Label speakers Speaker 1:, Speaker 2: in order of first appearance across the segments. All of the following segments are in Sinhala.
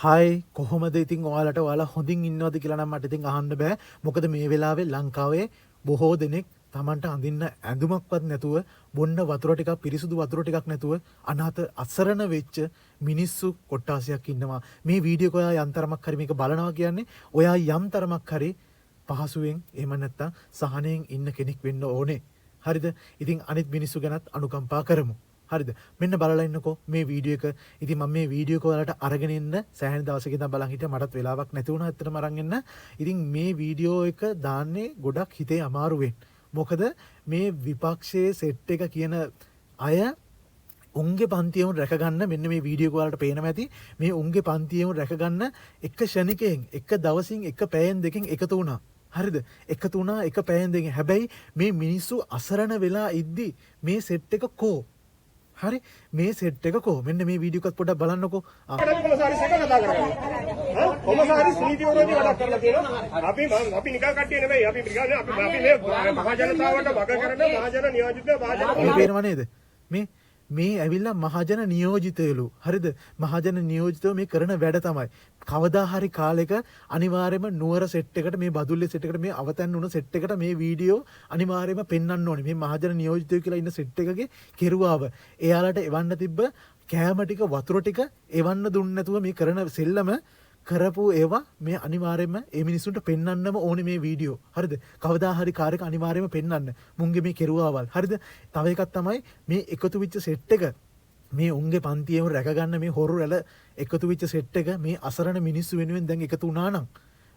Speaker 1: හායි කොහොමද ඉතින් ඔයාලට ඔයාලා හොඳින් ඉන්නවද කියලා නම් මට ඉතින් අහන්න බෑ. මොකද මේ වෙලාවේ ලංකාවේ බොහෝ දෙනෙක් Tamanට අඳින්න ඇඳුමක්වත් නැතුව බොන්න වතුර ටිකක් පිරිසුදු වතුර ටිකක් නැතුව අනාථ අසරණ වෙච්ච මිනිස්සු කොට්ටාසයක් ඉන්නවා. මේ වීඩියෝ එක ඔයා යම්තරමක් හරි මේක බලනවා කියන්නේ ඔයා යම්තරමක් හරි පහසුවෙන් එහෙම නැත්තම් සහනෙන් ඉන්න කෙනෙක් වෙන්න ඕනේ. හරිද? ඉතින් අනිත් මිනිස්සු ගැනත් අනුකම්පා කරමු. හරිද? මෙන්න බලලා ඉන්නකෝ මේ වීඩියෝ එක. ඉතින් මම මේ වීඩියෝ එක ඔයාලට අරගෙන ඉන්න සෑහෙන දවසක ඉඳන් බලන් හිටියා. මටත් වෙලාවක් නැති වුණා ඇත්තටම අරන් එන්න. ඉතින් මේ වීඩියෝ එක දාන්නේ ගොඩක් හිතේ අමාරුවෙන්. මොකද මේ විපක්ෂයේ සෙට් එක කියන අය උන්ගේ පන්තියම රැකගන්න මෙන්න මේ වීඩියෝ එක ඔයාලට පේනවා ඇති. මේ උන්ගේ පන්තියම රැකගන්න එක ෂණිකයෙන් එක දවසින් එක පැයෙන් දෙකකින් එකතු වුණා. හරිද? එකතු වුණා එක පැයෙන් දෙකකින්. හැබැයි මේ මිනිස්සු අසරණ වෙලා ඉද්දි මේ සෙට් එක කෝ හරි මේ සෙට් එක කො මෙන්න මේ වීඩියෝ එකත් පොඩ්ඩක් බලන්නකෝ.
Speaker 2: කොමසාරිස් එක කතා කරන්නේ. කොමසාරිස් නීති විරෝධී වැඩක් කරලා තියෙනවා. අපි නිකන් කට්ටිය නෙමෙයි. අපි මේ මහා ජනතාවට වග කරන මහජන නියෝජිත
Speaker 1: මේ පේනව නේද? මේ ඇවිල්ලා මහජන නියෝජිතයලු. හරිද? මහජන නියෝජිතව මේ කරන වැඩ තමයි. කවදා හරි කාලෙක අනිවාර්යයෙන්ම නුවර සෙට් එකට මේ බදුල්ලේ සෙට් එකට මේ අවතන් වුණ සෙට් එකට මේ වීඩියෝ අනිවාර්යයෙන්ම පෙන්වන්න ඕනේ. මේ මහජන නියෝජිතයෝ කියලා ඉන්න සෙට් එකගේ කෙරුවාව. එයාලට එවන්න තිබ්බ කෑම ටික වතුර ටික එවන්න දුන්නේ නැතුව මේ කරන සෙල්ලම කරපු ඒවා මේ අනිවාර්යයෙන්ම මේ මිනිස්සුන්ට පෙන්වන්නම ඕනේ මේ වීඩියෝ. හරිද? කවදා හරි කාර්යක අනිවාර්යයෙන්ම පෙන්වන්න. මුන්ගේ මේ කෙරුවාවල්. හරිද? තව එකක් තමයි මේ එකතු වෙච්ච සෙට් එක. මේ උන්ගේ පන්තියේම රැකගන්න මේ හොරු රැළ එකතු වෙච්ච සෙට් එක මේ අසරණ මිනිස්සු වෙනුවෙන් දැන් එකතු වුණා නම්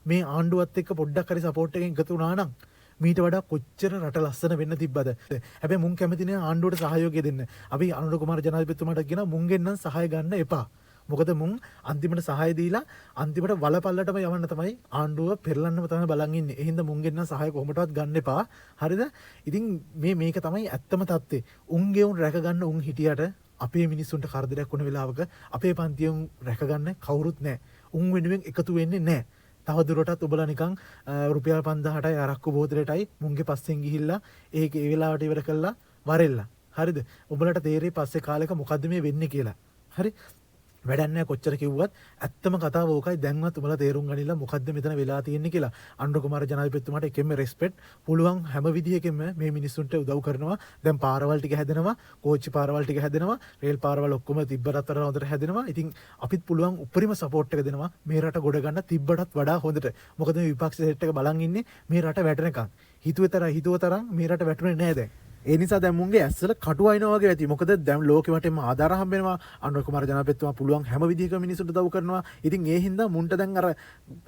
Speaker 1: මේ ආණ්ඩුවත් එක්ක පොඩ්ඩක් හරි සපෝට් එකකින් එකතු වුණා නම් මීට වඩා කොච්චර රට ලස්සන වෙන්න තිබ්බද? හැබැයි මුන් කැමති නෑ ආණ්ඩුවට සහයෝගය දෙන්න. අපි අනුර කුමාර ජනාධිපතිතුමාට කියන මුන්ගෙන් නම් සහාය ගන්න එපා. මොකද මුන් අන්තිමට සහාය දීලා අන්තිමට වලපල්ලටම යවන්න තමයි ආණ්ඩුව පෙරලන්නම තමයි බලන් ඉන්නේ. ඒ හින්දා මුන්ගෙන් නම් සහාය කොහොමදවත් ගන්න එපා. හරිද? ඉතින් මේක තමයි ඇත්තම தත්ත්වය. උන්ගේ උන් රැකගන්න උන් හිටියට අපේ මිනිස්සුන්ට කරදරයක් වුණ වෙලාවක අපේ පන්තියෙන් රැකගන්න කවුරුත් නැහැ. උන් වෙනුවෙන් එකතු වෙන්නේ නැහැ. තව දුරටත් ඔබලා නිකන් රුපියල් 5000ටයි අරක්කු බෝතලෙටයි මුන්ගේ පස්සෙන් ගිහිල්ලා ඒ වෙලාවට ඉවර කළා වරෙල්ලා. හරිද? ඔබලට තේරෙයි පස්සේ කාලෙක මොකද්ද මේ වෙන්නේ කියලා. හරි? වැඩක් නැහැ කොච්චර කිව්වත් ඇත්තම කතාව ඕකයි. දැන්වත් ඔබලා තේරුම් ගනිලා මොකද්ද මෙතන වෙලා තියෙන්නේ කියලා. අනුර කුමාර ජනාධිපතිතුමාට එකෙන්ම රෙස්පෙක්ට් පුළුවන් හැම විදිහකින්ම මේ මිනිස්සුන්ට උදව් කරනවා. දැන් පාරවල් ටික හැදෙනවා, කෝච්චි පාරවල් ටික හැදෙනවා, රේල් පාරවල් ඔක්කොම තිබ්බටත් වඩා හොඳට හැදෙනවා. ඉතින් අපිත් පුළුවන් උපරිම සපෝට් එක දෙනවා මේ රට ගොඩ ගන්න තිබ්බටත් වඩා හොඳට. මොකද මේ විපක්ෂ සෙට් එක බලන් ඉන්නේ මේ රට වැටෙනකන්. හිතුවතරම් මේ රට වැටුනේ නැහැ දැන්. ඒ නිසා දැන් මුන්ගේ ඇස්සල කටු අයිනවා වගේ ඇති. මොකද දැන් ලෝකෙ වටේම ආධාර හම්බ වෙනවා. අනුර කුමාර ජනාධිපතිතුමා පුළුවන් හැම විදිහකම මිනිස්සුන්ට උදව් කරනවා. ඉතින් ඒ හින්දා මුන්ට දැන් අර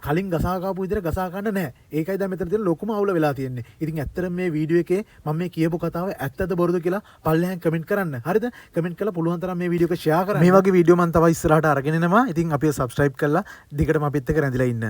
Speaker 1: කලින් ගසා කාපු විදිහට ගසා ගන්න නැහැ. ඒකයි දැන් මෙතන තියෙන ලොකුම අවුල වෙලා තියෙන්නේ. ඉතින් ඇත්තටම මේ වීඩියෝ එකේ මම මේ කියපු කතාව ඇත්තද බොරුද කියලා පල්ලෙහාන් කමෙන්ට් කරන්න. හරිද? කමෙන්ට් කරලා පුළුවන් තරම් මේ වීඩියෝ එක ෂෙයා කරන්න. මේ වගේ වීඩියෝ මම තව ඉස්සරහට අරගෙන එනවා. ඉතින් අපි සබ්ස්ක්‍රයිබ් කරලා දිගටම අපිත් එක්ක රැඳිලා ඉන්න.